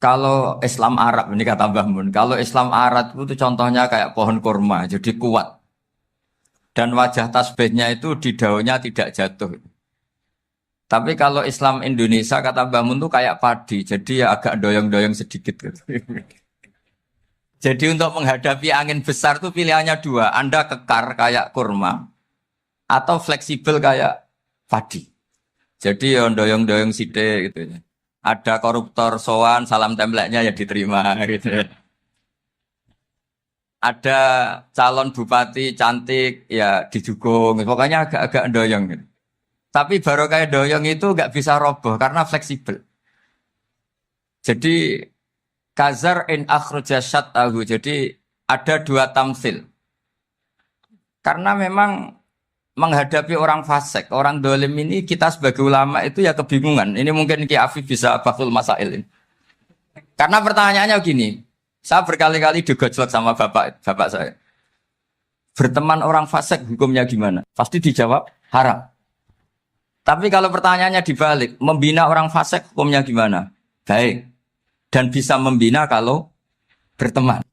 Kalau Islam Arab ini kata Mbah Mun, kalau Islam Arab itu contohnya kayak pohon kurma, jadi kuat. Dan wajah tasbihnya itu di daunnya tidak jatuh. Tapi kalau Islam Indonesia kata Mbah Mun itu kayak padi, jadi ya agak doyong-doyong sedikit gitu. Jadi untuk menghadapi angin besar itu pilihannya dua, Anda kekar kayak kurma atau fleksibel kayak padi. Jadi ya doyong-doyong sithik gitu ya. Ada koruptor sowan, salam templeknya ya diterima gitu ya. Ada calon bupati cantik ya didukung. Pokoknya agak-agak doyong gitu. Tapi baru kayak doyong itu nggak bisa roboh karena fleksibel. Jadi kazar in akhraja syat'ahu. Jadi ada dua tamsil. Karena memang menghadapi orang fasik, orang dolim ini kita sebagai ulama itu ya kebingungan. Ini mungkin Ki Afif bisa bahul masail ini. Karena pertanyaannya gini, saya berkali-kali digojlok sama bapak saya. Berteman orang fasik hukumnya gimana? Pasti dijawab haram. Tapi kalau pertanyaannya dibalik, membina orang fasik hukumnya gimana? Baik. Dan bisa membina kalau berteman.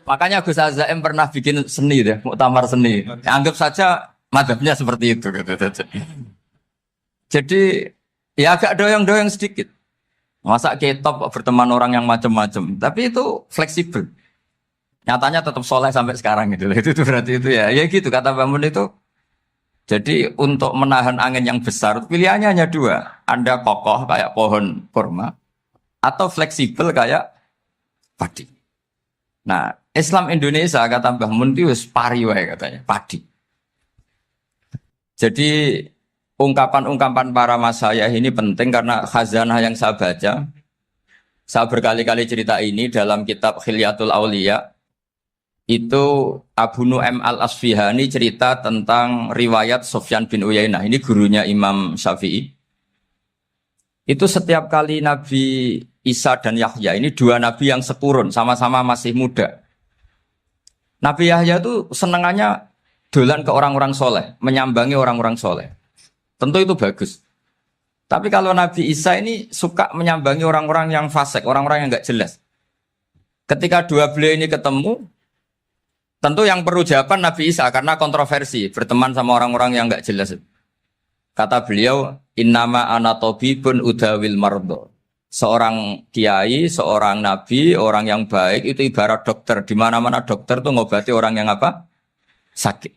Makanya Gus Azaim pernah bikin seni deh, muktamar seni. Anggap saja madhabnya seperti itu. Gitu. Jadi ya agak doyong-doyong sedikit. Masa ketop berteman orang yang macam-macam. Tapi itu fleksibel. Nyatanya tetap soleh sampai sekarang gitu. Itu berarti itu ya. Ya gitu kata Bangun itu. Jadi untuk menahan angin yang besar pilihannya hanya dua. Anda kokoh kayak pohon kurma atau fleksibel kayak padi. Nah, Islam Indonesia kata Mbah Mun itu pari wae katanya, padi. Jadi ungkapan-ungkapan para masyayikh ini penting karena khazanah yang saya baca. Saya berkali-kali cerita ini dalam kitab Khilyatul Auliya. Itu Abu Nu'aim Al-Asfihani cerita tentang riwayat Sufyan bin Uyainah. Ini gurunya Imam Syafi'i. Itu setiap kali Nabi Isa dan Yahya, ini dua nabi yang sekurun, sama-sama masih muda. Nabi Yahya itu senengannya dolan ke orang-orang soleh, menyambangi orang-orang soleh. Tentu itu bagus. Tapi kalau Nabi Isa ini suka menyambangi orang-orang yang fasik, orang-orang yang nggak jelas. Ketika dua beliau ini ketemu, tentu yang perlu jawaban Nabi Isa karena kontroversi, berteman sama orang-orang yang nggak jelas. Kata beliau, innama ana tabibun udawil mardo. Seorang kiai, seorang nabi, orang yang baik itu ibarat dokter. Di mana-mana dokter tuh ngobati orang yang apa? Sakit.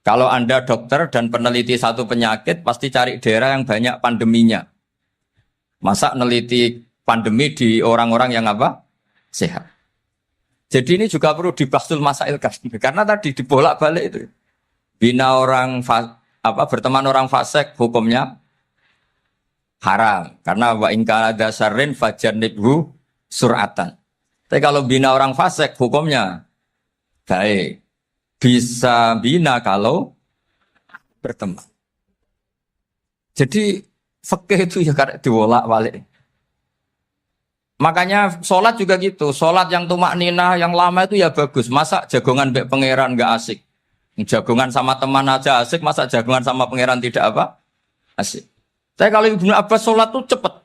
Kalau Anda dokter dan peneliti satu penyakit, pasti cari daerah yang banyak pandeminya. Masa neliti pandemi di orang-orang yang apa? Sehat. Jadi ini juga perlu dibahsul masail karena tadi dibolak-balik itu. Bina orang berteman orang fasik hukumnya haram karena wa in kana dasarin fajanibhu suratan. Tapi kalau bina orang fasik hukumnya baik. Bisa bina kalau berteman. Jadi fikih itu ya karena dibolak-balik. Makanya sholat juga gitu. Sholat yang tumak ninah yang lama itu ya bagus. Masa jagongan mbek pangeran enggak asik. Jagongan sama teman aja asik, masa jagongan sama pangeran tidak apa? Asik. Saya kalau Ibnu Abbas sholat tuh cepat.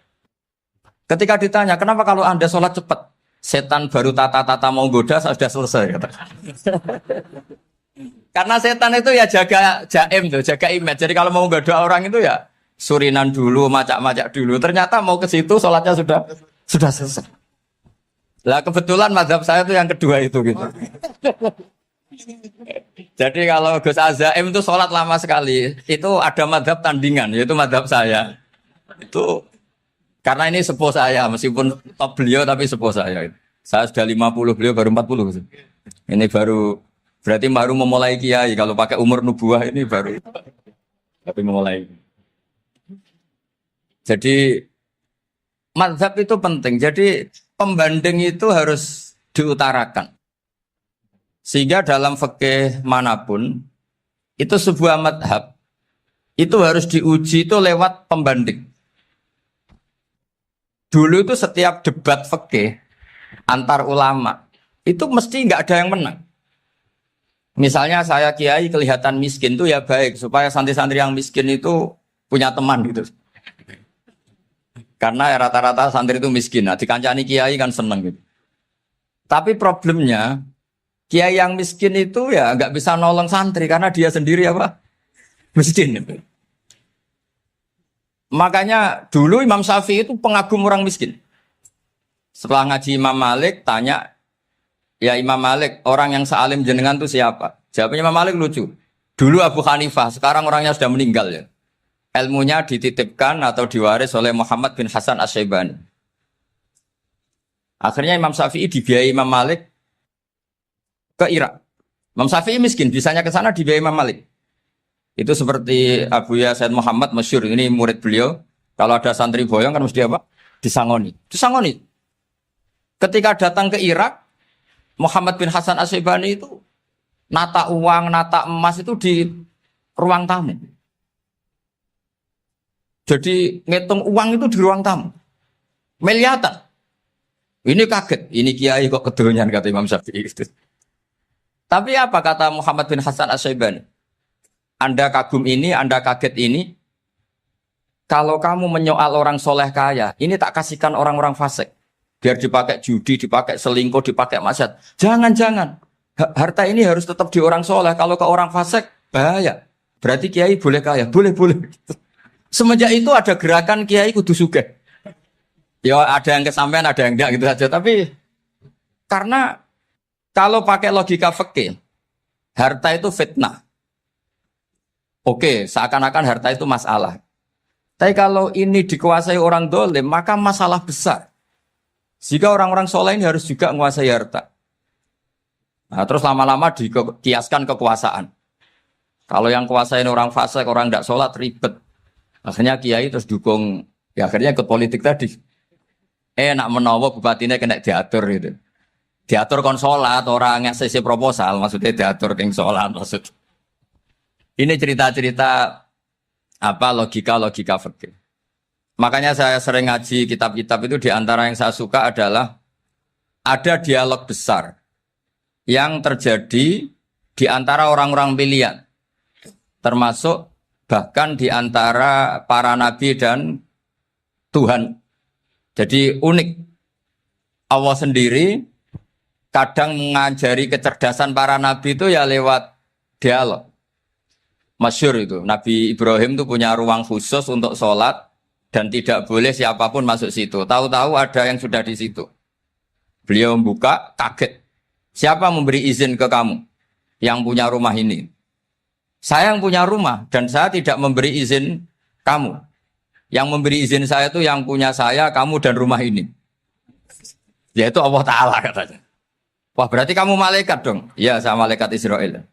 Ketika ditanya, kenapa kalau Anda sholat cepat? Setan baru tata-tata mau goda, sudah selesai. Kata. Karena setan itu ya jaga jaim tuh, jaga image. Jadi kalau mau goda orang itu ya surinan dulu, macak-macak dulu. Ternyata mau ke situ sholatnya sudah selesai. Lah kebetulan mazhab saya itu yang kedua itu gitu. Jadi kalau Gus Azaim itu sholat lama sekali, itu ada madhab tandingan, yaitu madhab saya. Itu karena ini sepuh saya, meskipun top beliau tapi sepuh saya. Saya sudah 50, beliau baru 40. Ini berarti baru memulai kiai. Kalau pakai umur nubuah ini baru tapi memulai. Jadi madhab itu penting. Jadi pembanding itu harus diutarakan. Sehingga dalam fikih manapun, itu sebuah madhab, itu harus diuji itu lewat pembanding. Dulu itu setiap debat fikih antar ulama, itu mesti nggak ada yang menang. Misalnya saya kiai kelihatan miskin itu ya baik, supaya santri-santri yang miskin itu punya teman gitu. Karena rata-rata santri itu miskin. Nah, dikancani kiai kan seneng gitu. Tapi problemnya kiai yang miskin itu ya nggak bisa nolong santri karena dia sendiri apa? Miskin. Gitu. Makanya dulu Imam Syafi'i itu pengagum orang miskin. Setelah ngaji Imam Malik tanya, ya Imam Malik, orang yang sealim jenengan itu siapa? Jawabnya Imam Malik lucu. Dulu Abu Hanifah, sekarang orangnya sudah meninggal ya. Ilmunya dititipkan atau diwaris oleh Muhammad bin Hasan Asy-Syaibani. Akhirnya Imam Syafi'i dibiayai Imam Malik ke Irak. Imam Syafi'i miskin, bisanya ke sana dibiayai Imam Malik. Itu seperti Abu Ya Said Muhammad masyhur, ini murid beliau. Kalau ada santri boyong kan mesti apa? Disangoni. Disangoni. Ketika datang ke Irak, Muhammad bin Hasan Asy-Syaibani itu nata uang, nata emas itu di ruang tamu. Jadi ngitung uang itu di ruang tamu. Miliatan. Ini kaget, ini kiai kok kedonyan kata Imam Syafi'i itu. Tapi apa kata Muhammad bin Hasan Asy-Syaibani? Anda kagum ini, Anda kaget ini. Kalau kamu menyoal orang soleh kaya, ini tak kasihkan orang-orang fasik. Biar dipakai judi, dipakai selingkuh, dipakai maksiat. Jangan-jangan. Harta ini harus tetap di orang soleh. Kalau ke orang fasik, bahaya. Berarti kiai boleh kaya. Boleh-boleh. Semenjak itu ada gerakan kiai kudu sugih. Ya ada yang kesampaian, ada yang enggak gitu saja. Tapi karena kalau pakai logika fikih, harta itu fitnah. Oke, seakan-akan harta itu masalah. Tapi kalau ini dikuasai orang dolim, maka masalah besar. Jika orang-orang soleh ini harus juga menguasai harta. Nah, terus lama-lama dikiaskan kekuasaan. Kalau yang kuasain orang fasik, orang tidak sholat, ribet. Akhirnya kiai terus dukung, ya akhirnya ikut politik tadi. Nak menawa bupatinya kena diatur gitu. Diatur kon sholat, orang yang sesi proposal, maksudnya diatur yang sholat maksud. Ini cerita-cerita apa logika-logika fikih. Makanya saya sering ngaji kitab-kitab itu, di antara yang saya suka adalah ada dialog besar yang terjadi di antara orang-orang pilihan, termasuk bahkan di antara para nabi dan Tuhan. Jadi unik. Allah sendiri kadang mengajari kecerdasan para nabi itu ya lewat dialog. Masyhur itu, Nabi Ibrahim itu punya ruang khusus untuk sholat dan tidak boleh siapapun masuk situ. Tahu-tahu ada yang sudah di situ. Beliau membuka, kaget. Siapa memberi izin ke kamu yang punya rumah ini? Saya yang punya rumah dan saya tidak memberi izin kamu. Yang memberi izin saya itu yang punya saya, kamu dan rumah ini. Yaitu Allah Ta'ala katanya. Wah berarti kamu malaikat dong? Iya saya malaikat Israel.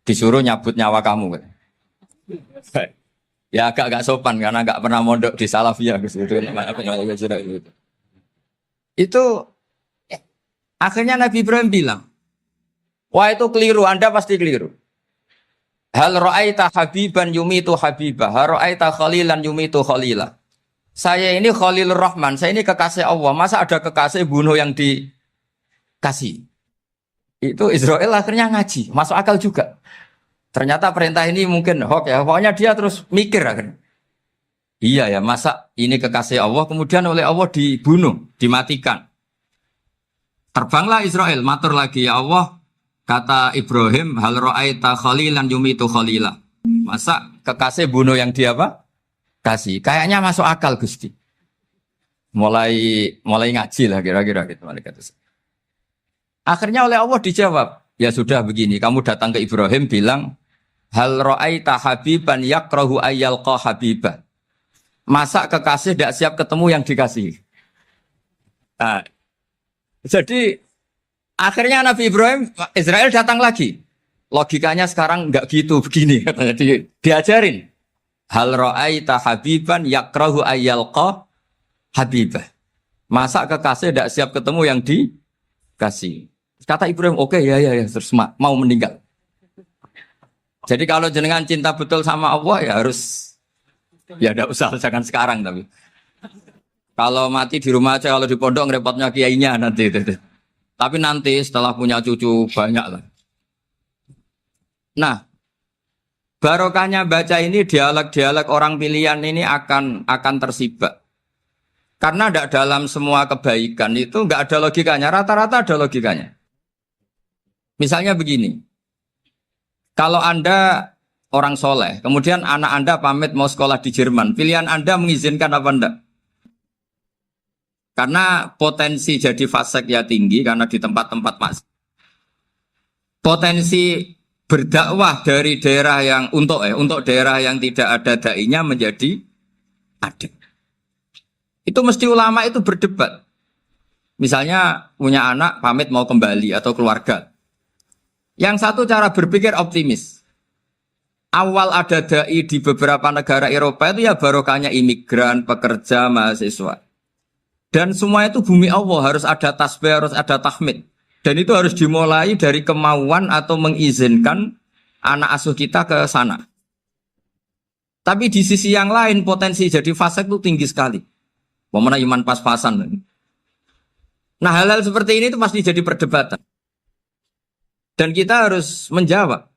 Disuruh nyabut nyawa kamu. Ya agak sopan karena agak pernah mondok di Salafiyah itu akhirnya Nabi Ibrahim bilang, wah itu keliru, Anda pasti keliru. Hal ra'aita habiban yumitu habibah, hal ra'aita khalilan yumitu khalilah. Saya ini Khalilur Rahman, saya ini kekasih Allah. Masa ada kekasih bunuh yang dikasih? Itu Israel akhirnya ngaji, masuk akal juga. Ternyata perintah ini mungkin hoax ya. Pokoknya dia terus mikir akhirnya. Iya ya, masa ini kekasih Allah kemudian oleh Allah dibunuh, dimatikan. Terbanglah Israel, matur lagi ya Allah, kata Ibrahim, hal ra'aita khalilan yumitu khalilah. Masa kekasih bunuh yang dia apa? Kasih. Kayaknya masuk akal Gusti. Mulai ngaji lah kira-kira gitu malaikat. Akhirnya oleh Allah dijawab, ya sudah begini, kamu datang ke Ibrahim bilang, hal ra'aita habiban yakrahu ayyalqa habibah. Masa kekasih tidak siap ketemu yang dikasih. Nah, jadi akhirnya Nabi Ibrahim, Israel datang lagi. Logikanya sekarang enggak gitu, begini katanya diajarin. Hal ra'aita habiban yakrahu ayyalqa habibah. Masa kekasih tidak siap ketemu yang dikasih. Kata Ibrahim, oke, ya, terus mau meninggal. Jadi kalau jenengan cinta betul sama Allah ya harus, ya tidak usah, jangan sekarang tapi. Kalau mati di rumah aja, kalau di pondok ngerepotnya kiainya nanti. Tapi nanti setelah punya cucu banyak lah. Nah, Barokahnya baca ini dialog-dialog orang pilihan ini akan tersibak. Karena tidak dalam semua kebaikan itu nggak ada logikanya. Rata-rata ada logikanya. Misalnya begini. Kalau Anda orang soleh, kemudian anak Anda pamit mau sekolah di Jerman, pilihan Anda mengizinkan apa enggak? Karena potensi jadi fasik ya tinggi karena di tempat-tempat mas. Potensi berdakwah dari daerah yang untuk daerah yang tidak ada dai-nya menjadi ada. Itu mesti ulama itu berdebat. Misalnya punya anak pamit mau kembali atau keluarga. Yang satu cara berpikir optimis. Awal ada dai di beberapa negara Eropa itu ya barokahnya imigran, pekerja, mahasiswa. Dan semua itu bumi Allah, harus ada tasbih, harus ada tahmid. Dan itu harus dimulai dari kemauan atau mengizinkan anak asuh kita ke sana. Tapi di sisi yang lain potensi jadi fasik itu tinggi sekali. Momennya iman pas-pasan. Nah hal-hal seperti ini itu pasti jadi perdebatan. Dan kita harus menjawab.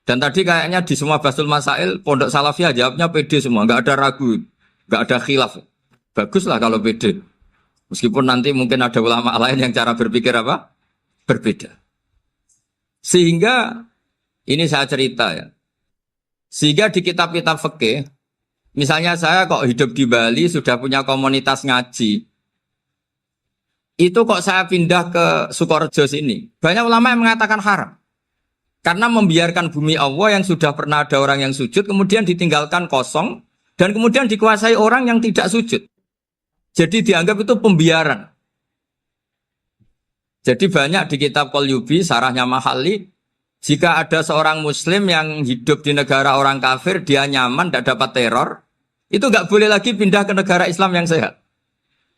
Dan tadi kayaknya di semua Basul Masail, Pondok Salafiyah jawabnya pede semua. Nggak ada ragu, nggak ada khilaf. Baguslah kalau pede. Meskipun nanti mungkin ada ulama lain yang cara berpikir apa? Berbeda. Sehingga, ini saya cerita ya. Sehingga di kitab-kitab fikih, misalnya saya kok hidup di Bali sudah punya komunitas ngaji. Itu kok saya pindah ke Sukorejo sini. Banyak ulama yang mengatakan haram. Karena membiarkan bumi Allah yang sudah pernah ada orang yang sujud, kemudian ditinggalkan kosong, dan kemudian dikuasai orang yang tidak sujud. Jadi dianggap itu pembiaran. Jadi banyak di kitab Qalyubi, sarahnya Mahalli, jika ada seorang muslim yang hidup di negara orang kafir, dia nyaman, tidak dapat teror, itu nggak boleh lagi pindah ke negara Islam yang sehat.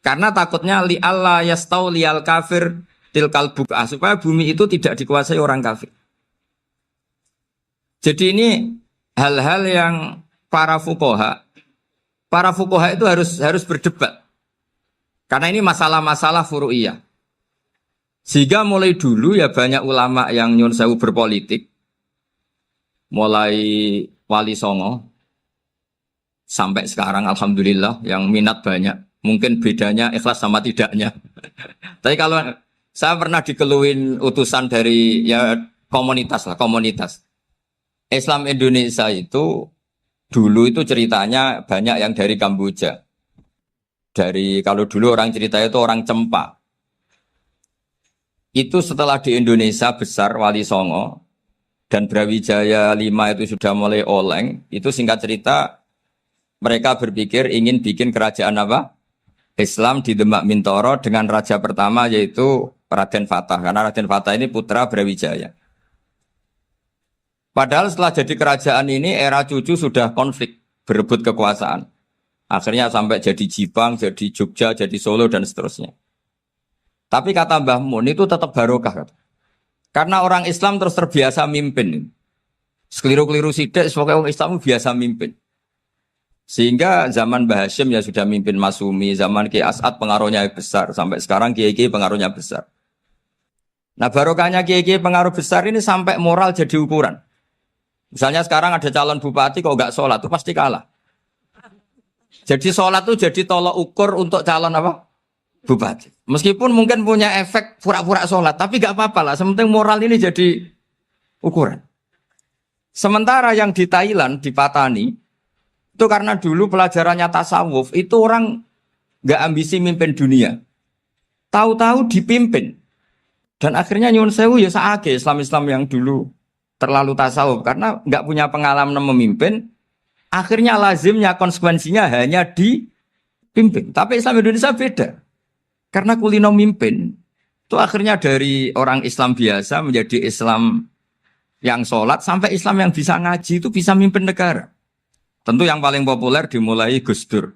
Karena takutnya li'alla yastau li'al kafir tilkal buk'ah, supaya bumi itu tidak dikuasai orang kafir. Jadi ini hal-hal yang para fuqaha itu harus berdebat. Karena ini masalah-masalah furu'iyah. Sehingga mulai dulu ya banyak ulama yang nyun sewu berpolitik. Mulai Wali Songo sampai sekarang alhamdulillah yang minat banyak. Mungkin bedanya ikhlas sama tidaknya. Tapi kalau saya pernah dikeluhin utusan dari ya komunitas. Islam Indonesia itu dulu itu ceritanya banyak yang dari Kamboja. Kalau dulu orang cerita itu orang Cempa. Itu setelah di Indonesia besar Wali Songo dan Brawijaya 5 itu sudah mulai oleng, itu singkat cerita mereka berpikir ingin bikin kerajaan apa? Islam di Demak Mintoro dengan raja pertama yaitu Raden Fatah. Karena Raden Fatah ini putra Brawijaya. Padahal setelah jadi kerajaan ini era cucu sudah konflik, berebut kekuasaan. Akhirnya sampai jadi Jipang, jadi Jogja, jadi Solo dan seterusnya. Tapi kata Mbah Mun itu tetap barokah. Karena orang Islam terus terbiasa mimpin. Sekeliru-keliru sidik, sebagai orang Islam biasa mimpin. Sehingga zaman Mbah Hashim ya sudah mimpin Masumi, zaman Ki As'ad pengaruhnya besar. Sampai sekarang Kiai-Kiai pengaruhnya besar. Nah barokahnya Kiai-Kiai pengaruh besar ini sampai moral jadi ukuran. Misalnya sekarang ada calon bupati kok nggak sholat, itu pasti kalah. Jadi sholat itu jadi tolok ukur untuk calon apa? Bupati. Meskipun mungkin punya efek pura-pura sholat, tapi nggak apa-apa lah. Sementing moral ini jadi ukuran. Sementara yang di Thailand, di Patani, itu karena dulu pelajarannya tasawuf, itu orang nggak ambisi mimpin dunia. Tahu-tahu dipimpin. Dan akhirnya nyuwun sewu ya saage Islam-Islam yang dulu terlalu tasawuf. Karena nggak punya pengalaman memimpin, akhirnya lazimnya konsekuensinya hanya dipimpin. Tapi Islam Indonesia beda. Karena kulino mimpin, itu akhirnya dari orang Islam biasa menjadi Islam yang sholat, sampai Islam yang bisa ngaji itu bisa mimpin negara. Tentu yang paling populer dimulai Gus Dur.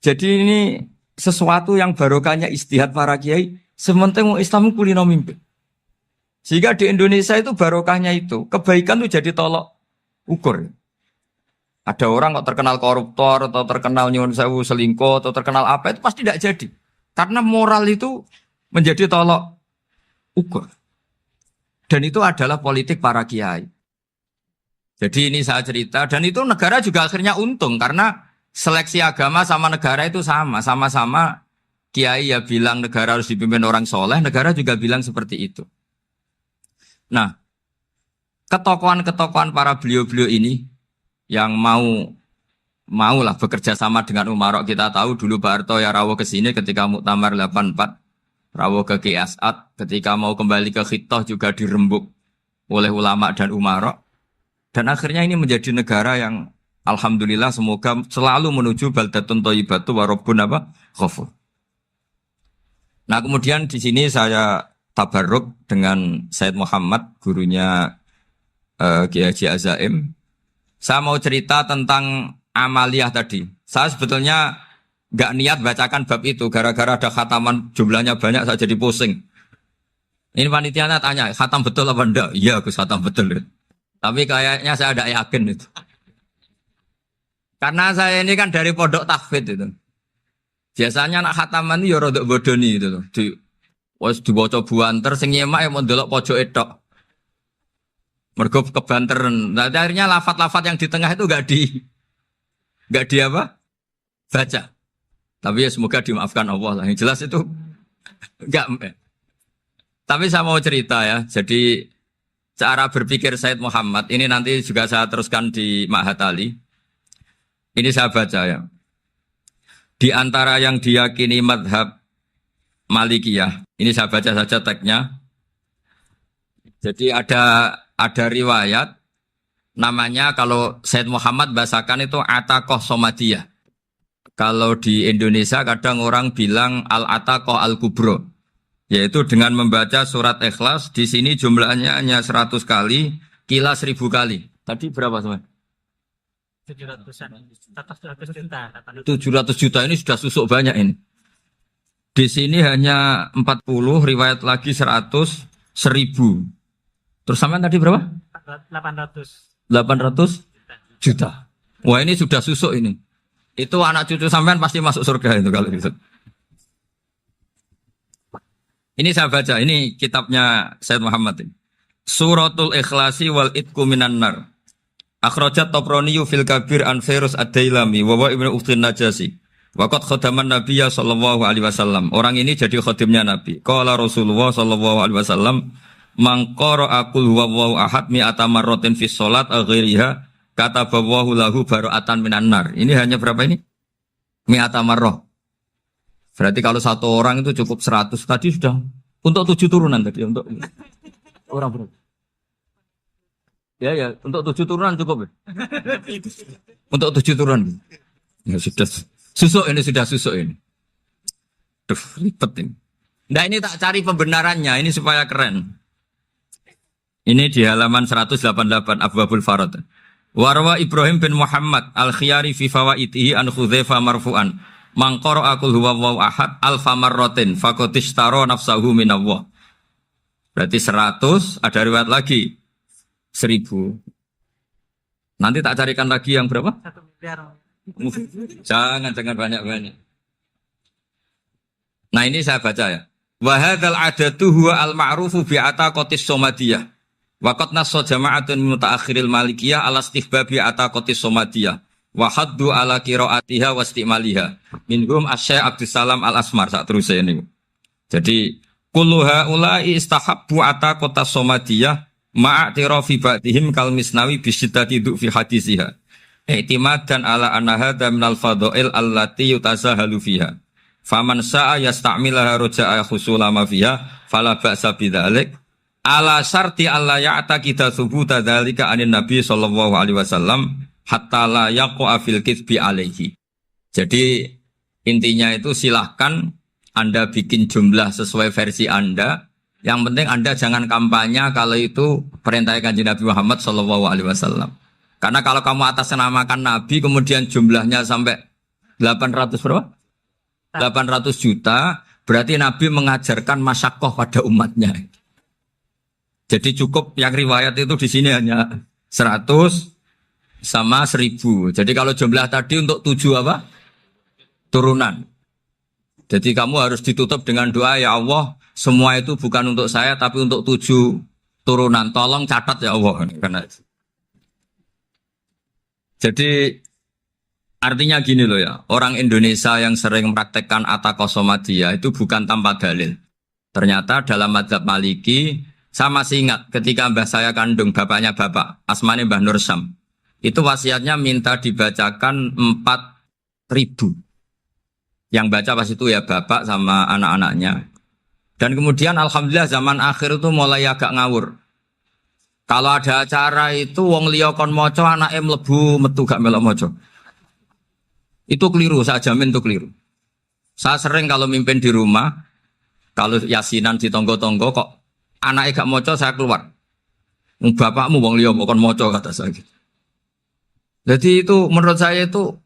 Jadi ini sesuatu yang barokahnya istihad para kiai, sementing Islam kulino mimpin. Sehingga di Indonesia itu barokahnya itu, kebaikan itu jadi tolok ukur. Ada orang kok terkenal koruptor atau terkenal nyuwun sewu selingkuh atau terkenal apa itu pasti tidak jadi. Karena moral itu menjadi tolok ukur. Dan itu adalah politik para kiai. Jadi ini saya cerita, dan itu negara juga akhirnya untung, karena seleksi agama sama negara itu sama-sama kiai ya bilang negara harus dipimpin orang soleh, negara juga bilang seperti itu. Nah, ketokohan-ketokohan para beliau-beliau ini yang mau lah bekerja sama dengan Umarok. Kita tahu dulu Pak Harto ya rawuh ke sini ketika Muktamar 84, rawuh ke Ki As'ad, ketika mau kembali ke Khittah juga dirembuk oleh ulama dan Umarok. Dan akhirnya ini menjadi negara yang alhamdulillah semoga selalu menuju baldatun thayyibatu wa rabbun ghafur. Nah, kemudian di sini saya tabarruk dengan Said Muhammad, gurunya Kiai Haji Azaim. Saya mau cerita tentang amaliyah tadi. Saya sebetulnya nggak niat bacakan bab itu, gara-gara ada khataman jumlahnya banyak saya jadi pusing. Ini panitianya tanya, khatam betul apa enggak? Iya, Gus, khatam betul. Tapi kayaknya saya tidak yakin itu. Karena saya ini kan dari pondok tahfidz itu. Biasanya anak khataman itu ya rada bodoni itu loh. Wes dibaca buanter sing nyemak mau ndelok pojok etok. Mergo kebanteren. Nah, akhirnya lafat-lafat yang di tengah itu enggak di apa? Baca. Tapi ya semoga dimaafkan Allah lah. Yang jelas itu enggak. Tapi saya mau cerita ya. Jadi cara berpikir Said Muhammad ini nanti juga saya teruskan di Ma'had Ali. Ini saya baca ya. Di antara yang diyakini madhab Malikiyah, ini saya baca saja teksnya. Jadi ada riwayat namanya, kalau Said Muhammad bahasakan itu Ataqoh Somadiyah. Kalau di Indonesia kadang orang bilang Al-Ataqoh Al-Kubro, yaitu dengan membaca surat Ikhlas. Di sini jumlahnya hanya 100 kali, kila 1000 kali. Tadi berapa teman? 700 juta ini sudah susuk banyak ini. Di sini hanya 40, riwayat lagi 100, 1000. Terus sampai tadi berapa? 800 juta. Wah, ini sudah susuk ini. Itu anak cucu sampean pasti masuk surga itu kalau gitu. Ini saya baca, ini kitabnya Said Muhammad ini. Suratul Ikhlasi wal Itqu minan nar. Akhrajat Tabrani fil Kabir an Fairuz Ad-Dailami wa Ibnu Ukhtin Najasi. Waqad khadaman Nabiyya sallallahu alaihi wasallam. Orang ini jadi khadimnya Nabi. Qala Rasulullah sallallahu alaihi wasallam, "Man qara'a qul huwallahu ahad mi'ata marratin fi shalat ghairiha kataballahu lahu bara'atan minan nar." Ini hanya berapa ini? Mi'ata marrah. Berarti kalau satu orang itu cukup 100. Tadi sudah untuk 7 turunan tadi untuk orang berapa? Ya, untuk 7 turunan cukup ya? Untuk 7 turunan. Ya sudah. Susuk ini. Duh, ribet ini. Nah, ini tak cari pembenarannya, ini supaya keren. Ini di halaman 188 Abwabul Farad. Warwa Ibrahim bin Muhammad al-Khiyari fi fawaitihi an Hudzaifah marfu'an. Man qara'a qul huwallahu ahad alfa marratin faqad ishtara nafsahu minallah. Berarti 100, ada riwayat lagi 1000. Nanti tak carikan lagi yang berapa? 1 miliar. Jangan banyak-banyak. Nah, ini saya baca ya. Wa hadzal adatu huwa al-ma'rufu bi ataqatis somadiyah. Wa qad nassa jama'atun min mutaakhiril malikiyah ala istihbabi ataqatis somadiyah. Wa haddu ala qiraatiha wa istimaliha. Minhum Asy-Syaikh Abdus Salam Al-Asmar sak terusé niku. Jadi kullu haula'i istahabbu ataqatas somadiyah ma'atirafi ba'dihim kal misnawi bisyidati du fi hadisiha. I'timadan ala anna hadza minal fadha'il allati yutasahalu fiha. Faman sa'a yasta'milaha raja'a husula ma fiha fala ba'sa bidzalik. Ala syarti alla ya'taqida thubuta dzalika anin nabi sallallahu alaihi wasallam hatta la yaqa fil kitsbi alaihi. Jadi intinya itu silahkan Anda bikin jumlah sesuai versi Anda. Yang penting Anda jangan kampanye kalau itu perintah Kanjeng Nabi Muhammad sallallahu alaihi wasallam. Karena kalau kamu atasnamakan Nabi kemudian jumlahnya sampai 800 berapa? 800 juta, berarti Nabi mengajarkan masyaqqah pada umatnya. Jadi cukup yang riwayat itu di sini hanya 100 sama 1000. Jadi kalau jumlah tadi untuk 7 apa? Turunan. Jadi kamu harus ditutup dengan doa, ya Allah, semua itu bukan untuk saya tapi untuk 7 turunan. Tolong catat ya Allah. Karena Jadi artinya gini loh ya, orang Indonesia yang sering mempraktekkan atakosomadiyah itu bukan tanpa dalil. Ternyata dalam mazhab Maliki, saya masih ingat ketika mbah saya kandung, bapaknya bapak, asmane Mbah Nur Syam. Itu wasiatnya minta dibacakan 4.000. Yang baca pas itu ya bapak sama anak-anaknya. Dan kemudian alhamdulillah zaman akhir itu mulai agak ngawur. Kalau ada acara itu wong liya kon maca anake mlebu metu gak melok maca. Itu keliru, saya jamin itu keliru. Saya sering kalau mimpin di rumah, kalau yasinan di tonggo-tonggo kok anaknya gak maca saya keluar. Bapakmu wong liya kon maca kata saya. Jadi itu menurut saya itu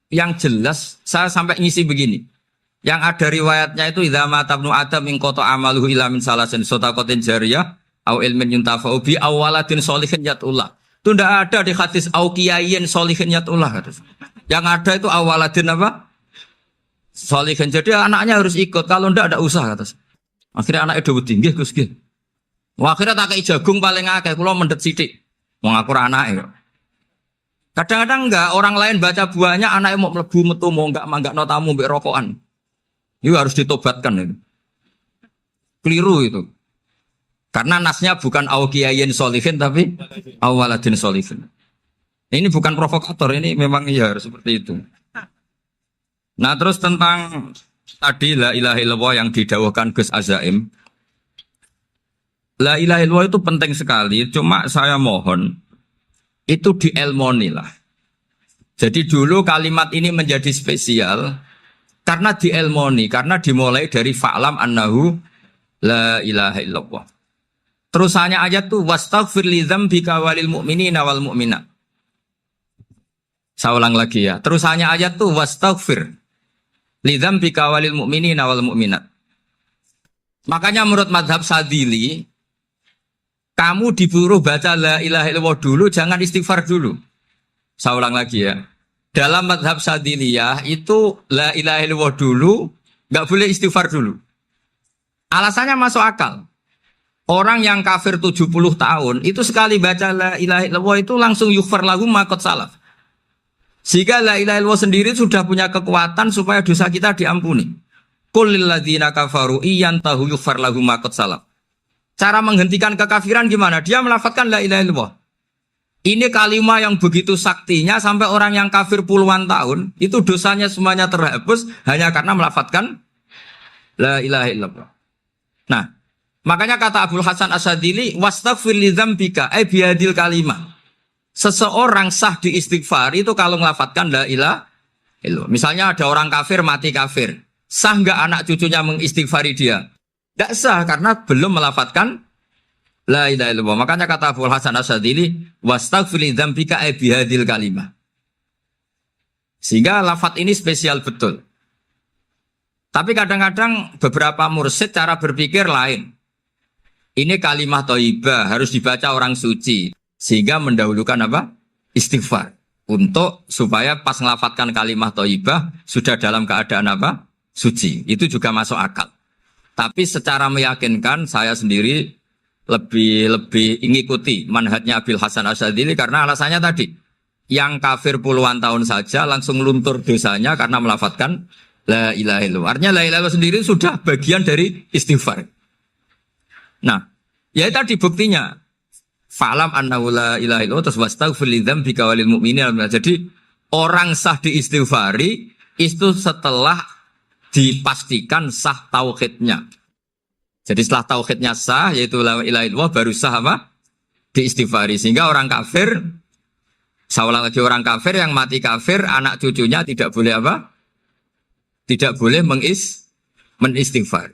yang jelas saya sampai ngisi begini. Yang ada riwayatnya itu idza mata ibnu adam in qata amaluhu illa min salasin shadaqatin jariyah au ilmin yuntafa'u bi aw waladin sholihin yatullah. Itu tidak ada di hadis au kiyayin sholihin yatullah. Yang ada itu awaladin apa? Sholihin. Jadi anaknya harus ikut. Kalau tidak ada usah kata. Akhirnya anaknya udah tinggi Gus nggih. Wah, akhirnya tak kei jagung paling akeh kula mendet sithik. Wong aku ora anake. Kadang-kadang enggak, orang lain baca buahnya, anaknya mau mlebu metu mau enggak manggakno tamu mbek rokokan. Itu harus ditobatkan itu. Keliru itu. Karena nasnya bukan auqiyayin sholihin tapi awaladin sholihin. Ini bukan provokator, ini memang ya harus seperti itu. Nah, terus tentang tadi la ilaha illallah yang didawahkan Gus Azaim. La ilaha illallah itu penting sekali, cuma saya mohon itu dielmoni lah. Jadi dulu kalimat ini menjadi spesial karena dielmoni, karena dimulai dari fa'lam annahu la ilaha illallah. Terusannya ayat tuh wastaghfir li dzambika walil mu'minina wal mu'minat. Saya ulang lagi ya. Terusannya ayat tuh wastaghfir li dzambika walil mu'minina wal mu'minat. Makanya menurut mazhab Sadili, kamu disuruh baca la ilaha illallah dulu, jangan istighfar dulu. Saya ulang lagi ya. Dalam mazhab Sadiliyah itu la ilaha illallah dulu, nggak boleh istighfar dulu. Alasannya masuk akal. Orang yang kafir 70 tahun, itu sekali baca la ilaha illallah itu langsung yughfar lahu ma qad salaf. Sehingga la ilaha illallah sendiri sudah punya kekuatan supaya dosa kita diampuni. Qul lil ladzina kafaru iyantahu yughfar lahum ma qad salaf. Cara menghentikan kekafiran gimana? Dia melafadzkan la ilaha illallah. Ini kalimat yang begitu saktinya sampai orang yang kafir puluhan tahun itu dosanya semuanya terhapus hanya karena melafadzkan la ilaha illallah. Nah, makanya kata Abdul Hasan Asyadili wastaghfir li dzambika ay bihadil kalimah. Seseorang sah di istighfar itu kalau melafadzkan la ilaha illallah. Misalnya ada orang kafir mati kafir. Sah enggak anak cucunya mengistighfari dia? Tidak sah karena belum melafadzkan la ilaha illallah. Makanya kata Abu Hasan Asyadili wastaghfir li dzambika ay bihadil kalimah. Sehingga lafadz ini spesial betul. Tapi kadang-kadang beberapa mursyid cara berpikir lain. Ini kalimat thayyibah harus dibaca orang suci sehingga mendahulukan apa? Istighfar. Untuk supaya pas melafadzkan kalimat thayyibah sudah dalam keadaan apa? Suci. Itu juga masuk akal. Tapi secara meyakinkan saya sendiri lebih mengikuti manhajnya Abil Hasan Asyadili karena alasannya tadi yang kafir puluhan tahun saja langsung luntur dosanya karena melafadzkan la ilaha illallah. Artinya la ilaha illallah sendiri sudah bagian dari istighfar. Nah, ya tadi buktinya fa'lam annahu la ilaha illallah terus wastaghfir li dzambika walil mu'minina. Jadi orang sah diistighfari itu setelah dipastikan sah tauhidnya. Jadi setelah tauhidnya sah yaitu la ilaha illallah baru sah apa? Diistighfari. Sehingga orang kafir, saya ulang lagi, orang kafir yang mati kafir anak cucunya tidak boleh apa? Tidak boleh menistighfar.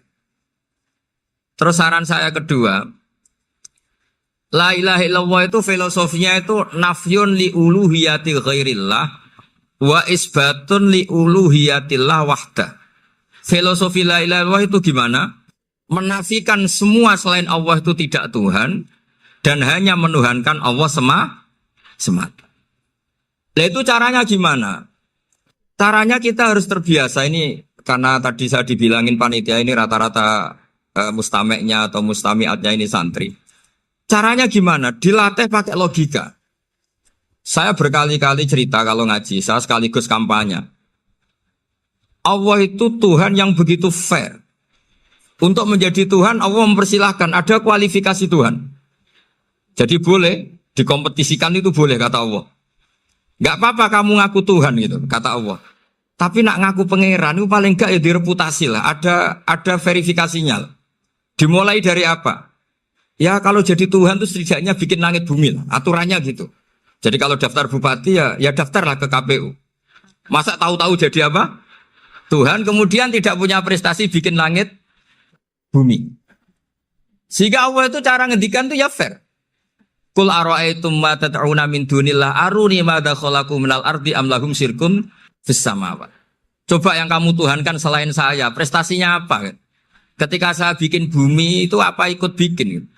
Terus saran saya kedua, la ilaha illallah itu filosofinya itu nafyun li uluhiyati ghairillah wa isbatun li uluhiyatillah wahdah. Filosofi la ilaha illallah itu gimana? Menafikan semua selain Allah itu tidak Tuhan dan hanya menuhankan Allah semata. Nah itu caranya gimana? Caranya kita harus terbiasa ini karena tadi saya dibilangin panitia ini rata-rata mustameknya atau mustamiatnya ini santri. Caranya gimana? Dilatih pakai logika. Saya berkali-kali cerita kalau ngaji, saya sekaligus kampanye. Allah itu Tuhan yang begitu fair. Untuk menjadi Tuhan, Allah mempersilahkan, ada kualifikasi Tuhan. Jadi boleh, dikompetisikan itu boleh, kata Allah. Gak apa-apa kamu ngaku Tuhan gitu, kata Allah. Tapi nak ngaku pangeran itu paling gak ya direputasi lah, ada verifikasinya lah. Dimulai dari apa? Ya kalau jadi Tuhan itu setidaknya bikin langit bumi lah, aturannya gitu. Jadi kalau daftar bupati ya daftarlah ke KPU. Masa tahu-tahu jadi apa? Tuhan kemudian tidak punya prestasi bikin langit bumi. Sehingga Allah itu cara ngendikan itu ya fair. Qul ara'aytum ma tad'una min dunillah aruni madza khalaqu minal ardi am lahum syirkun fis samawat. Coba yang kamu tuhankan selain saya, prestasinya apa? Ketika saya bikin bumi itu apa ikut bikin?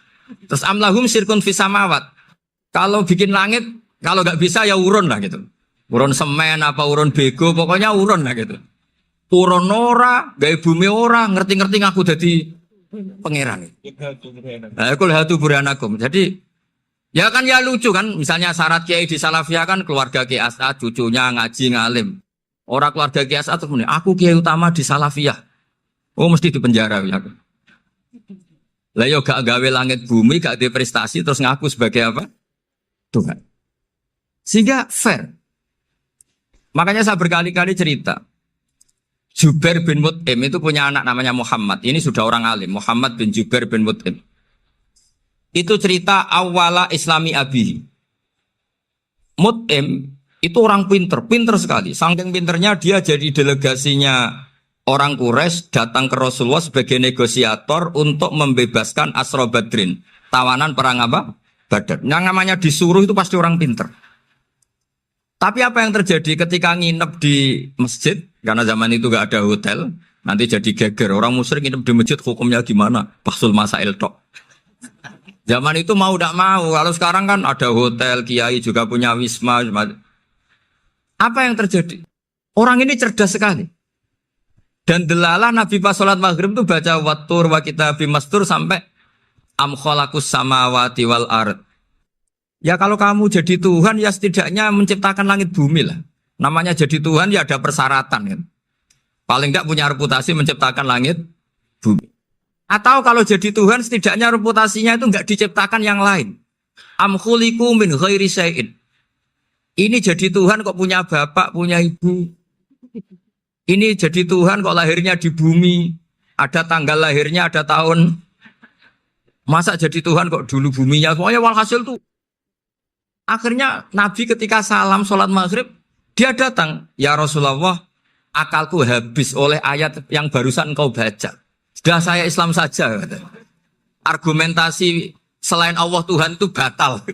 Terus am lahum syirkun fis samawat. Kalau bikin langit, kalau nggak bisa ya urun lah gitu. Urun semen apa urun bego, pokoknya urun lah gitu. Urun ora, gawe bumi ora, ngerti-ngerti ngaku jadi pangeran. Kul hatu burhanakum. Jadi ya kan ya lucu kan, misalnya syarat kiai di Salafiyah kan keluarga Kiai As'ad, cucunya ngaji ngalim. Orang keluarga Kiai As'ad terus aku kiai utama di Salafiyah. Oh mesti di penjara ya. Lah yo gak gawe langit bumi, gak ada prestasi terus ngaku sebagai apa? Tuhan. Sehingga fair. Makanya saya berkali-kali cerita. Jubair bin Mut'im itu punya anak namanya Muhammad. Ini sudah orang alim, Muhammad bin Jubair bin Mut'im. Itu cerita awala islami abihi. Mut'im itu orang pinter sekali. Saking pinternya dia jadi delegasinya orang Quraisy datang ke Rasulullah sebagai negosiator untuk membebaskan Asra Badrin. Tawanan perang apa? Badar. Yang namanya disuruh itu pasti orang pinter. Tapi apa yang terjadi ketika nginep di masjid? Karena zaman itu gak ada hotel. Nanti jadi geger. Orang musyrik nginep di masjid hukumnya gimana? Bahsul masail tok. Zaman itu mau tidak mau. Kalau sekarang kan ada hotel, kiai juga punya wisma. Apa yang terjadi? Orang ini cerdas sekali. Dan delalah Nabi pas sholat maghrib itu baca wattur wa kitabim mastur sampai am khalaqus samawati wal ard. Ya kalau kamu jadi Tuhan ya setidaknya menciptakan langit bumi lah. Namanya jadi Tuhan ya ada persyaratan kan. Paling enggak punya reputasi menciptakan langit bumi. Atau kalau jadi Tuhan setidaknya reputasinya itu enggak diciptakan yang lain. Am khuliqu min ghairi syai'in. Ini jadi Tuhan kok punya bapak, punya ibu. Ini jadi Tuhan kok lahirnya di bumi. Ada tanggal lahirnya, ada tahun. Masa jadi Tuhan kok dulu buminya. Pokoknya walhasil tuh. Akhirnya Nabi ketika salam sholat maghrib, dia datang. Ya Rasulullah, akalku habis oleh ayat yang barusan engkau baca. Sudah saya Islam saja. Argumentasi selain Allah Tuhan itu batal.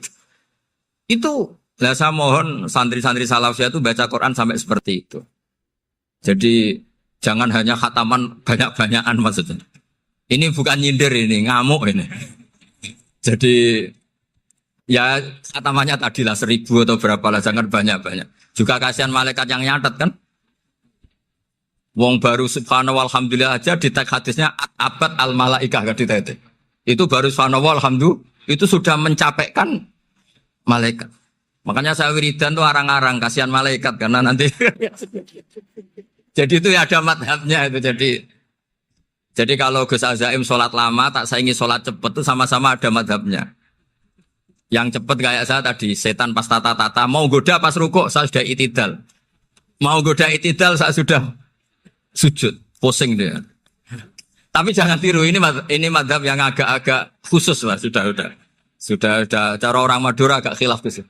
Itu, nah saya mohon santri-santri Salafiyah itu baca Quran sampai seperti itu. Jadi jangan hanya khataman banyak-banyakan maksudnya. Ini bukan nyindir ini, ngamuk ini. Jadi ya khatamannya tadilah 1000 atau berapa lah, jangan banyak-banyak. Juga kasihan malaikat yang nyatet kan. Wong baru subhanallah alhamdulillah aja di teks hadisnya abad al malaikah kan ditete. Itu baru subhanallah alhamdulillah itu sudah mencapaikan malaikat. Makanya saya wiridan tuh arang-arang kasihan malaikat karena nanti jadi itu ya ada madhabnya itu jadi kalau Gus Azaim sholat lama tak saingi sholat cepet itu sama-sama ada madhabnya. Yang cepet kayak saya tadi setan pas tata-tata mau goda pas rukuk saya sudah itidal, mau goda itidal saya sudah sujud pusing dia. Tapi jangan tiru ini madhab yang agak-agak khusus lah sudah cara orang Madura agak khilaf gitu.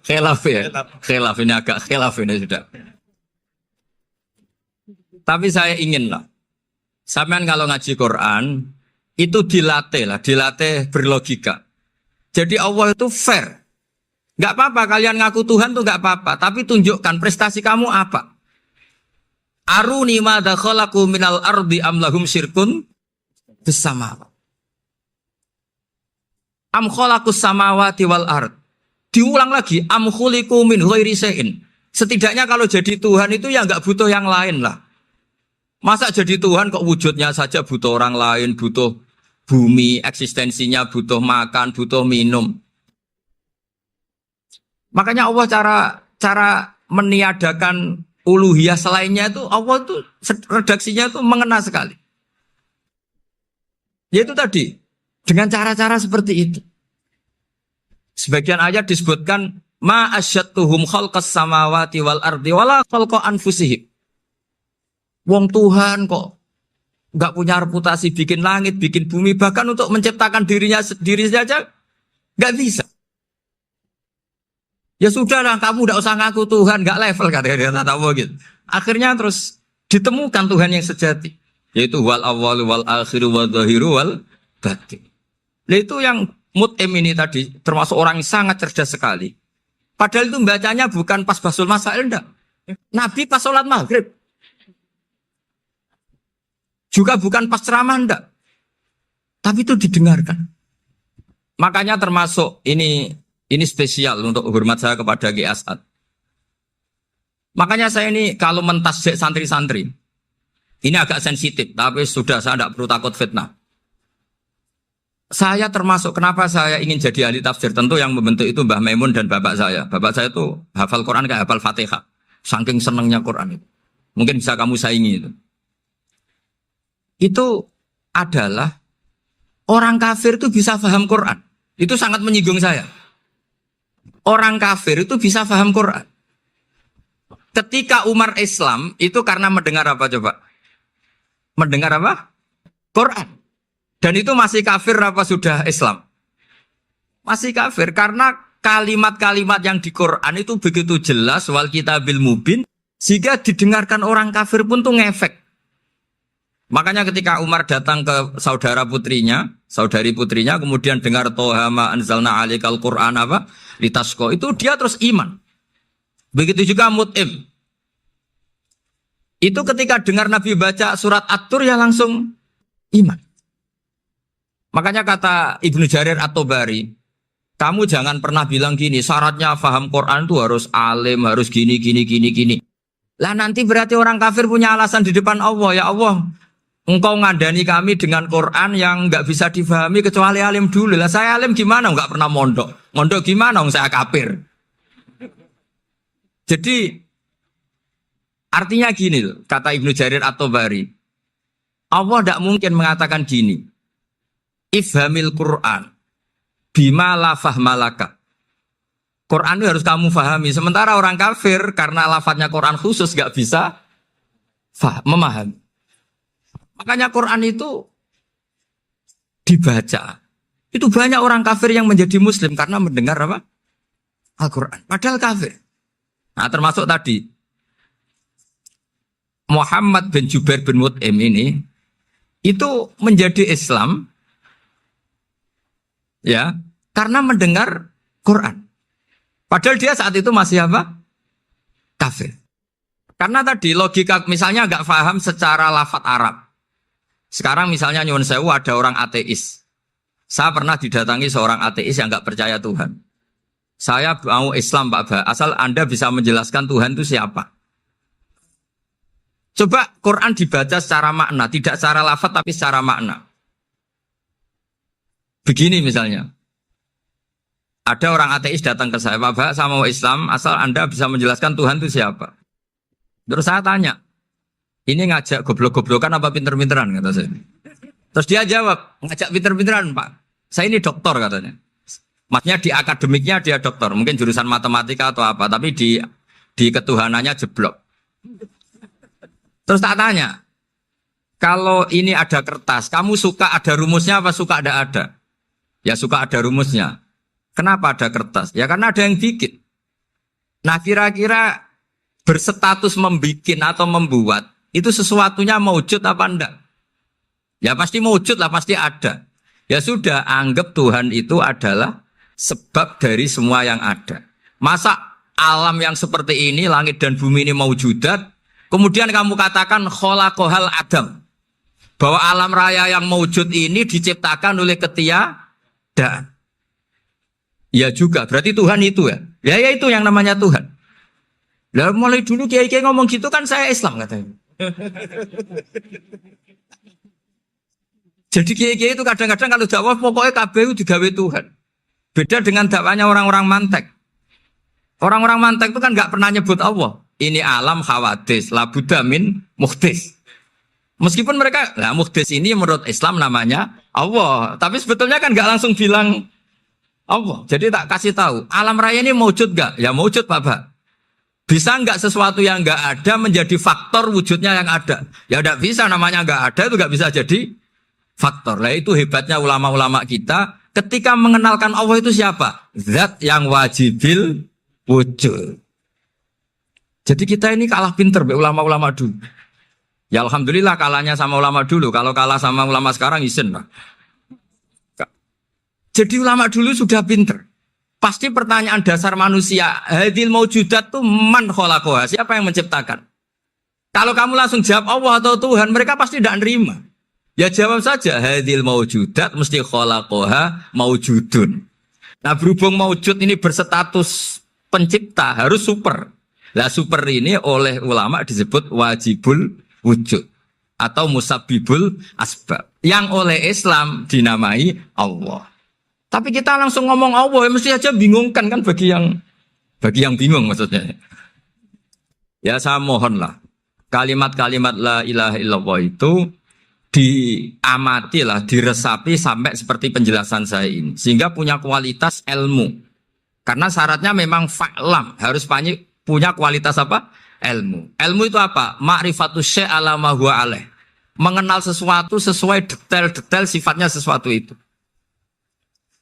Khilaf ya. Khilaf ini agak khilaf ini sudah. Tapi saya ingin lah, sampean kalau ngaji Quran itu dilatih berlogika. Jadi Allah itu fair. Gak apa-apa kalian ngaku Tuhan tuh gak apa-apa, tapi tunjukkan prestasi kamu apa. Aruni madza khalaqu minal ardi am lahum syirkun fis samawati. Am khalaqus samawati wal ard. Diulang lagi am khuliqu min ghairi syai'in. Setidaknya kalau jadi Tuhan itu ya enggak butuh yang lain lah. Masa jadi Tuhan kok wujudnya saja butuh orang lain, butuh bumi, eksistensinya butuh makan, butuh minum. Makanya Allah cara cara meniadakan uluhiyah selainnya itu Allah itu redaksinya itu mengena sekali. Yaitu tadi dengan cara-cara seperti itu. Sebagian ayat disebutkan ma asyattuhum khalqas samawati wal ardi wala khalqa anfusihim. Wong Tuhan kok nggak punya reputasi bikin langit, bikin bumi, bahkan untuk menciptakan dirinya sendiri saja nggak bisa. Ya sudahlah, kamu nggak usah ngaku Tuhan, nggak level katanya dia tahu gitu. Akhirnya terus ditemukan Tuhan yang sejati, yaitu wal awwalu wal akhiru wal zahiru wal batin. Nah itu yang Mut'im ini tadi termasuk orang yang sangat cerdas sekali. Padahal itu bacanya bukan pas basul masail, enggak. Nabi pas sholat maghrib. Juga bukan pas ceramah, enggak. Tapi itu didengarkan. Makanya termasuk ini spesial untuk hormat saya kepada Ki As'ad. Makanya saya ini kalau mentasjek santri-santri, ini agak sensitif, tapi sudah saya tidak perlu takut fitnah. Saya termasuk kenapa saya ingin jadi ahli tafsir, tentu yang membentuk itu Mbah Maimun dan bapak saya. Bapak saya itu hafal Quran kayak hafal Fatihah. Saking senangnya Quran itu. Mungkin bisa kamu saingi itu. Itu adalah orang kafir itu bisa paham Quran. Itu sangat menyinggung saya. Orang kafir itu bisa paham Quran. Ketika Umar Islam itu karena mendengar apa coba? Mendengar apa? Quran. Dan itu masih kafir apa sudah Islam? Masih kafir karena kalimat-kalimat yang di Quran itu begitu jelas wal kitabil mubin sehingga didengarkan orang kafir pun tuh ngefek. Makanya ketika Umar datang ke saudari putrinya, kemudian dengar Toha ma anzalna alikal Quran apa? Litasqa, itu dia terus iman. Begitu juga Mut'im. Itu ketika dengar Nabi baca surat At-Tur ya langsung iman. Makanya kata Ibnu Jarir At-Tabari, kamu jangan pernah bilang gini, syaratnya paham Quran itu harus alim, harus gini. Lah nanti berarti orang kafir punya alasan di depan Allah, ya Allah, engkau ngandani kami dengan Quran yang nggak bisa difahami kecuali alim dulu. Lah saya alim gimana? Nggak pernah mondok. Mondok gimana? Saya kafir. Jadi artinya gini loh, kata Ibnu Jarir At-Tabari, Allah tidak mungkin mengatakan gini, ifhamil Quran bima la fahmalaka. Quran itu harus kamu fahami. Sementara orang kafir karena lafadznya Quran khusus nggak bisa memahami. Makanya Quran itu dibaca. Itu banyak orang kafir yang menjadi muslim karena mendengar apa? Al-Quran. Padahal kafir. Nah termasuk tadi Muhammad bin Jubair bin Mut'im ini itu menjadi Islam ya karena mendengar Quran. Padahal dia saat itu masih apa? Kafir. Karena tadi logika misalnya nggak paham secara lafadz Arab. Sekarang misalnya nyuwun sewu ada orang ateis. Saya pernah didatangi seorang ateis yang nggak percaya Tuhan. Saya mau Islam Pak Ba, asal Anda bisa menjelaskan Tuhan itu siapa. Coba Quran dibaca secara makna, tidak secara lafadz tapi secara makna. Begini misalnya, ada orang ateis datang ke saya, Pak Ba, saya mau Islam, asal Anda bisa menjelaskan Tuhan itu siapa. Terus saya tanya, ini ngajak goblok-goblokan apa pinter-pinteran, kata saya. Terus dia jawab, ngajak pinter-pinteran Pak, saya ini doktor katanya. Maksudnya di akademiknya dia doktor, mungkin jurusan matematika atau apa, tapi di ketuhanannya jeblok. Terus tak tanya, kalau ini ada kertas, kamu suka ada rumusnya apa suka ada? Ya suka ada rumusnya. Kenapa ada kertas? Ya karena ada yang bikin. Nah kira-kira berstatus membikin atau membuat, itu sesuatunya mewujud apa enggak? Ya pasti mewujud lah, pasti ada. Ya sudah, anggap Tuhan itu adalah sebab dari semua yang ada. Masa alam yang seperti ini, langit dan bumi ini mewujudat, kemudian kamu katakan kholaqohal adam, bahwa alam raya yang mewujud ini diciptakan oleh ketiadaan. Ya juga, berarti Tuhan itu ya. Ya itu yang namanya Tuhan. Lah mulai dulu kiai-kiai ngomong gitu kan saya Islam katanya. Jadi kiai-kiai itu kadang-kadang kalau dakwah pokoknya KBU digawe Tuhan. Beda dengan dakwanya orang-orang mantek. Orang-orang mantek itu kan nggak pernah nyebut Allah. Ini alam hawadis, la budda min muhdis. Meskipun mereka, nah muhdis ini menurut Islam namanya Allah. Tapi sebetulnya kan nggak langsung bilang Allah. Jadi tak kasih tahu, alam raya ini mewujud nggak? Ya mewujud Pak. Bisa nggak sesuatu yang nggak ada menjadi faktor wujudnya yang ada? Ya nggak bisa, namanya nggak ada itu nggak bisa jadi faktor. Nah itu hebatnya ulama-ulama kita. Ketika mengenalkan Allah itu siapa? Zat yang wajibil wujud. Jadi kita ini kalah pinter be ulama-ulama dulu. Ya alhamdulillah kalahnya sama ulama dulu. Kalau kalah sama ulama sekarang isin lah. Jadi ulama dulu sudah pinter. Pasti pertanyaan dasar manusia, hadil maujudat tuh man khalaqaha, siapa yang menciptakan? Kalau kamu langsung jawab Allah atau Tuhan, mereka pasti tidak nerima. Ya jawab saja, hadil maujudat mesti khalaqaha maujudun. Nah berhubung maujud ini berstatus pencipta, harus super. Lah super ini oleh ulama disebut wajibul wujud atau musabbibul asbab. Yang oleh Islam dinamai Allah. Tapi kita langsung ngomong Allah, ya mesti aja bingungkan kan bagi yang bingung maksudnya. Ya saya mohonlah kalimat-kalimat la ilaha illallah itu diamatilah, diresapi sampai seperti penjelasan saya ini, sehingga punya kualitas ilmu. Karena syaratnya memang fa'lam, harus punya kualitas apa? Ilmu. Ilmu itu apa? Ma'rifatus syai' ala ma huwa alaih. Mengenal sesuatu sesuai detail-detail sifatnya sesuatu itu.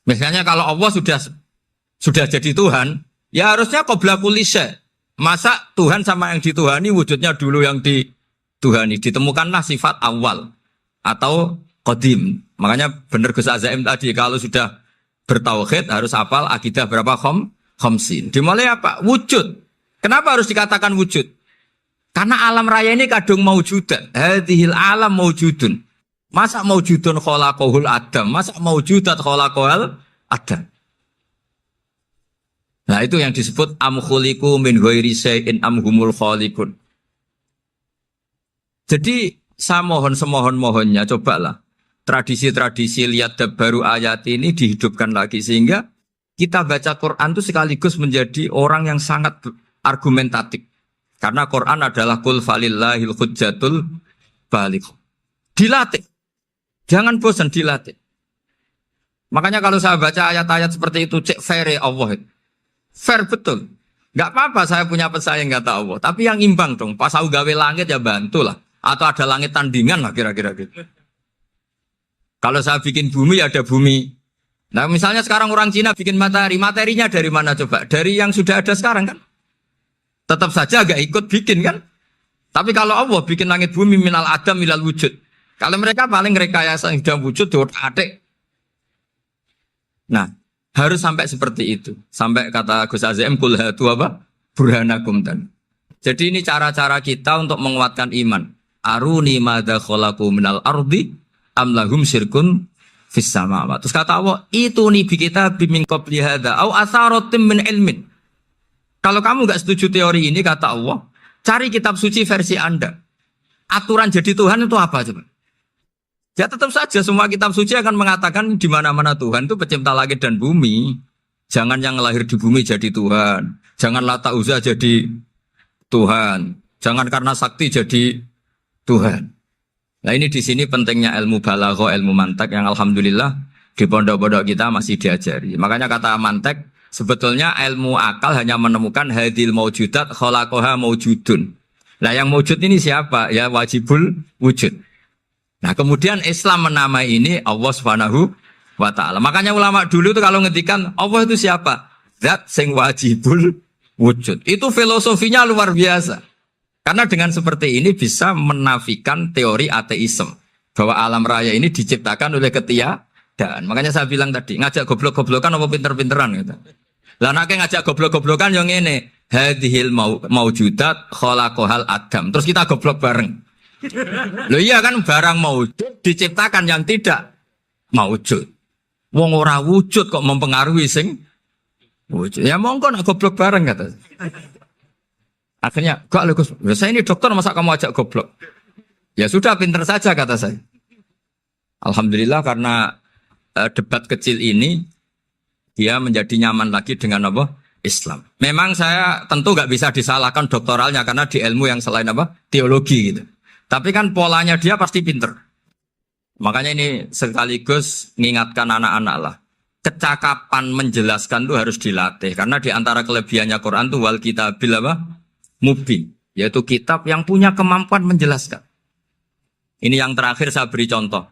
Misalnya kalau Allah sudah jadi Tuhan, ya harusnya qabla kulli syai'. Masa Tuhan sama yang dituhani wujudnya dulu yang dituhani. Ditemukanlah sifat awal atau qadim. Makanya benar Gus Azaim tadi, kalau sudah bertauhid harus hafal akidah berapa khamsin. Dimulai apa? Wujud. Kenapa harus dikatakan wujud? Karena alam raya ini kadung maujudan. Hadhil alam maujudun. Masa maujudun khalaqahul adam? Masa maujudat khalaqahul adam? Nah itu yang disebut am khuliqu min ghairi syai'in am humul khaliqun. Jadi saya mohon semohon-mohonnya, cobalah tradisi-tradisi lihat baru ayat ini dihidupkan lagi, sehingga kita baca Quran itu sekaligus menjadi orang yang sangat argumentatif. Karena Quran adalah qul falillahil hujjatul baligh. Dilatih. Jangan bosan dilatih. Makanya kalau saya baca ayat-ayat seperti itu, cek fair Allah. Fair betul. Enggak apa-apa saya punya pesaing kata Allah, tapi yang imbang dong. Pas aku gawe langit ya bantulah. Atau ada langit tandingan lah kira-kira gitu. Kalau saya bikin bumi ya ada bumi. Nah misalnya sekarang orang Cina bikin matahari, materinya dari mana coba? Dari yang sudah ada sekarang kan? Tetap saja agak ikut bikin kan? Tapi kalau Allah bikin langit bumi minal adam minal wujud. Kalau mereka paling rekayasa yang sudah wujud adik. Nah harus sampai seperti itu. Sampai kata Gus Azim kul hatu apa? Burhanakum dan. Jadi ini cara-cara kita untuk menguatkan iman. Aruni madza khalaqu minal ardi am lahum syirkun fis samawati. Terus kata Allah, itu nih bi kitab min qabli hadza au atharatin min ilmin. Kalau kamu enggak setuju teori ini kata Allah, cari kitab suci versi Anda. Aturan jadi Tuhan itu apa coba? Ya tetap saja semua kitab suci akan mengatakan di mana-mana Tuhan itu pencipta langit dan bumi. Jangan yang lahir di bumi jadi Tuhan. Jangan Lata Uzza jadi Tuhan. Jangan karena sakti jadi Tuhan. Nah ini di sini pentingnya ilmu balaghah, ilmu mantek yang alhamdulillah di pondok-pondok kita masih diajari. Makanya kata mantek sebetulnya ilmu akal hanya menemukan hadil maujudat khalaqaha maujudun. Nah yang maujud ini siapa? Ya wajibul wujud. Nah kemudian Islam menamai ini Allah Subhanahu wa ta'ala. Makanya ulama dulu itu kalau ngetikan Allah itu siapa? Zat sing wajibul wujud. Itu filosofinya luar biasa. Karena dengan seperti ini bisa menafikan teori ateisme. Bahwa alam raya ini diciptakan oleh ketiadaan. Makanya saya bilang tadi, ngajak goblok-goblokan apa pinter-pinteran gitu. Lah nek ngajak goblok-goblokan yang ngene, hadhil maujudat khalaqahal adam. Terus kita goblok bareng. Loh iya kan barang maujud diciptakan yang tidak maujud. Wong ora wujud kok mempengaruhi sing wujud. Ya monggo nak goblok bareng kata. Akhirnya, gak Gus, saya ini dokter masa kamu ajak goblok? Ya sudah pinter saja kata saya. Alhamdulillah karena debat kecil ini dia menjadi nyaman lagi dengan apa? Islam. Memang saya tentu nggak bisa disalahkan doktoralnya karena di ilmu yang selain apa? Teologi gitu. Tapi kan polanya dia pasti pinter. Makanya ini sekaligus mengingatkan anak-anak lah. Kecakapan menjelaskan itu harus dilatih. Karena di antara kelebihannya Quran itu wal kitabil apa? Mubin. Yaitu kitab yang punya kemampuan menjelaskan. Ini yang terakhir saya beri contoh.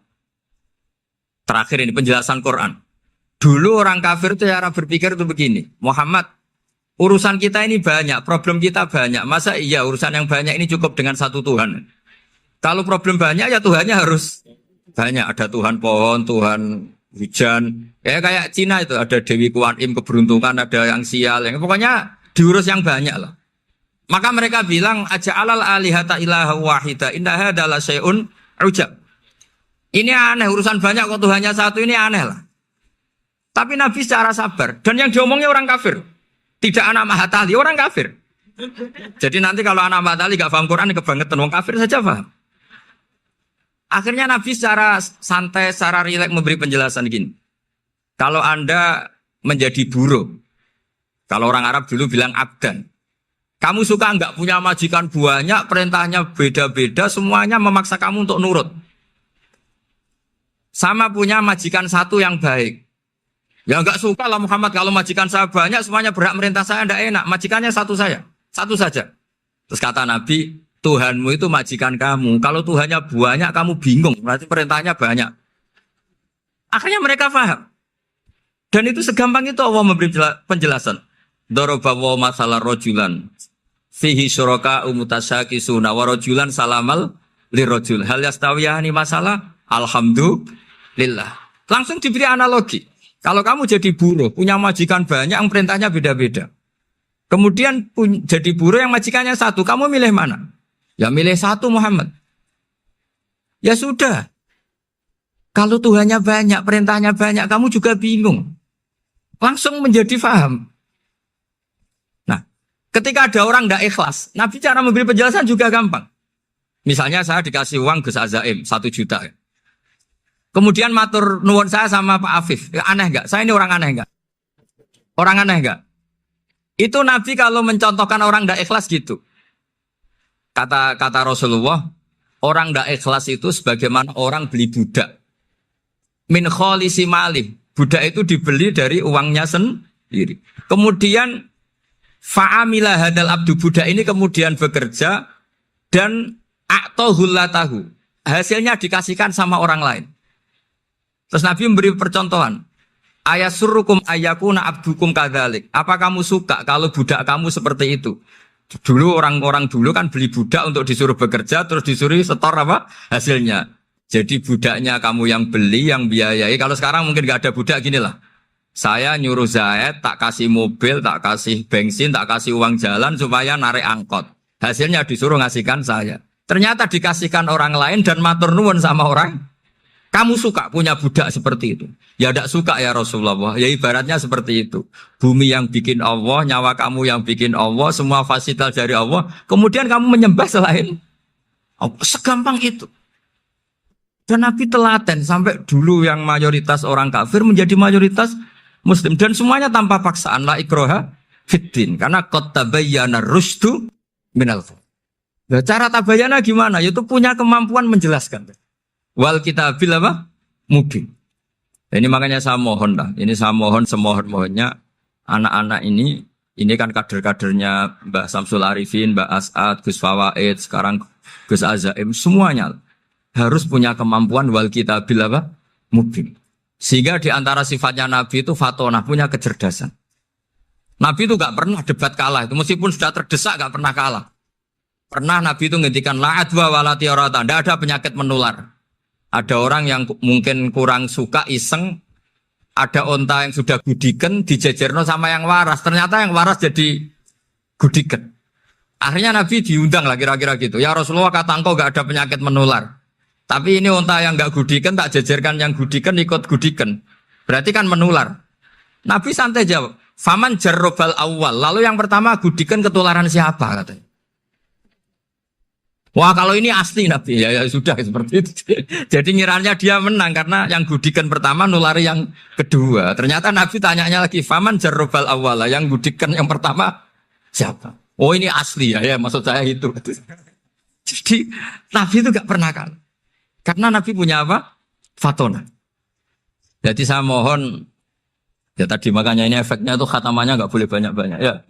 Terakhir ini penjelasan Quran. Dulu orang kafir itu cara berpikir itu begini. Muhammad, urusan kita ini banyak, problem kita banyak. Masa iya urusan yang banyak ini cukup dengan satu Tuhan? Kalau problem banyak ya Tuhannya harus banyak. Ada Tuhan pohon, Tuhan hujan. Kayak Cina itu ada Dewi Kuan Im keberuntungan, ada yang sial. Pokoknya diurus yang banyak lah. Maka mereka bilang aja'alal alihata ilaha wahida inna hadza la syai'un ujab. Ini aneh urusan banyak kok Tuhannya satu ini aneh lah. Tapi Nabi secara sabar dan yang diomongnya orang kafir. Tidak anak Mahatali, orang kafir. Jadi nanti kalau anak Mahatali gak paham Quran kebangetan orang kafir saja paham. Akhirnya Nabi secara santai, secara rileks memberi penjelasan gini. Kalau Anda menjadi buruh, kalau orang Arab dulu bilang abdan. Kamu suka enggak punya majikan banyak, perintahnya beda-beda, semuanya memaksa kamu untuk nurut. Sama punya majikan satu yang baik. Ya enggak suka lah Muhammad kalau majikan saya banyak, semuanya berhak merintah saya, enggak enak. Majikannya satu saya, satu saja. Terus kata Nabi, Tuhanmu itu majikan kamu. Kalau Tuhannya banyak, kamu bingung. Berarti perintahnya banyak. Akhirnya mereka paham. Dan itu segampang itu Allah memberi penjelasan. Dorobawo masalah rojulan fihi syuraka umutasyakisuna wa rojulan salamal lirojul hal yastawiyani masalah alhamdulillah. Langsung diberi analogi. Kalau kamu jadi buruh punya majikan banyak yang perintahnya beda-beda, kemudian jadi buruh yang majikannya satu, kamu milih mana? Ya milih satu Muhammad. Ya sudah. Kalau Tuhannya banyak, perintahnya banyak, kamu juga bingung. Langsung menjadi faham. Ketika ada orang tidak ikhlas, Nabi cara memberi penjelasan juga gampang. Misalnya saya dikasih uang Gus Azaim 1 juta. Kemudian matur nuwun saya sama Pak Afif. Aneh enggak? Saya ini orang aneh enggak? Orang aneh enggak? Itu Nabi kalau mencontohkan orang tidak ikhlas gitu. Kata Rasulullah, orang tidak ikhlas itu sebagaimana orang beli budak. Min kholisi malih. Budak itu dibeli dari uangnya sendiri. Kemudian fa'amila hadal abdu budak ini kemudian bekerja dan a'tohullatahu. Hasilnya dikasihkan sama orang lain. Terus Nabi memberi percontohan. Ayasurrukum ayyakuna abdukum kadzalik. Apa kamu suka kalau budak kamu seperti itu? Dulu orang-orang dulu kan beli budak untuk disuruh bekerja terus disuruh setor apa? Hasilnya. Jadi budaknya kamu yang beli, yang biayai. Kalau sekarang mungkin gak ada budak gini lah. Saya nyuruh Zaid, tak kasih mobil, tak kasih bensin, tak kasih uang jalan supaya narik angkot. Hasilnya disuruh ngasihkan saya. Ternyata dikasihkan orang lain dan matur nuwun sama orang. Kamu suka punya budak seperti itu? Ya tidak suka ya Rasulullah. Ya ibaratnya seperti itu. Bumi yang bikin Allah, nyawa kamu yang bikin Allah, semua fasilitas dari Allah. Kemudian kamu menyembah selain Allah. Segampang itu. Dan Nabi telaten sampai dulu yang mayoritas orang kafir menjadi mayoritas Muslim dan semuanya tanpa paksaan la ikroha fiddin karena qad tabayyana rusdu minal ghayy. Nah, cara tabayyana gimana? Yaitu punya kemampuan menjelaskan. Wal kitabil apa? Mubin. Ini makanya saya mohon lah. Ini saya mohon semohon-mohonnya anak-anak ini kan kader-kadernya Mbah Samsul Arifin, Mbah As'ad, Gus Fawaid, sekarang Gus Azaim semuanya harus punya kemampuan wal kitabil apa? Mubin. Sehingga di antara sifatnya Nabi itu fatonah, punya kecerdasan. Nabi itu gak pernah debat kalah. Itu meskipun sudah terdesak gak pernah kalah. Pernah Nabi itu ngendikan la'adwa walati orata. Tidak ada penyakit menular. Ada orang yang mungkin kurang suka iseng. Ada onta yang sudah gudiken dijejerno sama yang waras. Ternyata yang waras jadi gudiken. Akhirnya Nabi diundang lah kira-kira gitu. Ya Rasulullah kata engkau gak ada penyakit menular. Tapi ini unta yang enggak gudikan tak jejerkan yang gudikan ikut gudikan. Berarti kan menular. Nabi santai jawab, "Faman jarrobal awal." Lalu yang pertama gudikan ketularan siapa katanya. Wah kalau ini asli Nabi ya sudah seperti itu. Jadi ngiranya dia menang karena yang gudikan pertama nulari yang kedua. Ternyata Nabi tanyanya lagi faman jarrobal awala yang gudikan yang pertama siapa? Oh ini asli ya maksud saya itu. Jadi Nabi itu gak pernah kalah. Karena Nabi punya apa? Fatona. Jadi saya mohon ya tadi makanya ini efeknya itu khatamannya gak boleh banyak-banyak ya.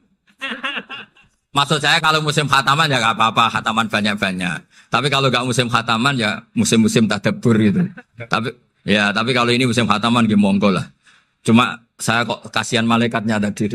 Maksud saya kalau musim khataman ya gak apa-apa, khataman banyak-banyak. Tapi kalau gak musim khataman ya musim-musim tadabbur gitu. Tapi kalau ini musim khataman gimana monggo lah. Cuma saya kok kasihan malaikatnya tadi.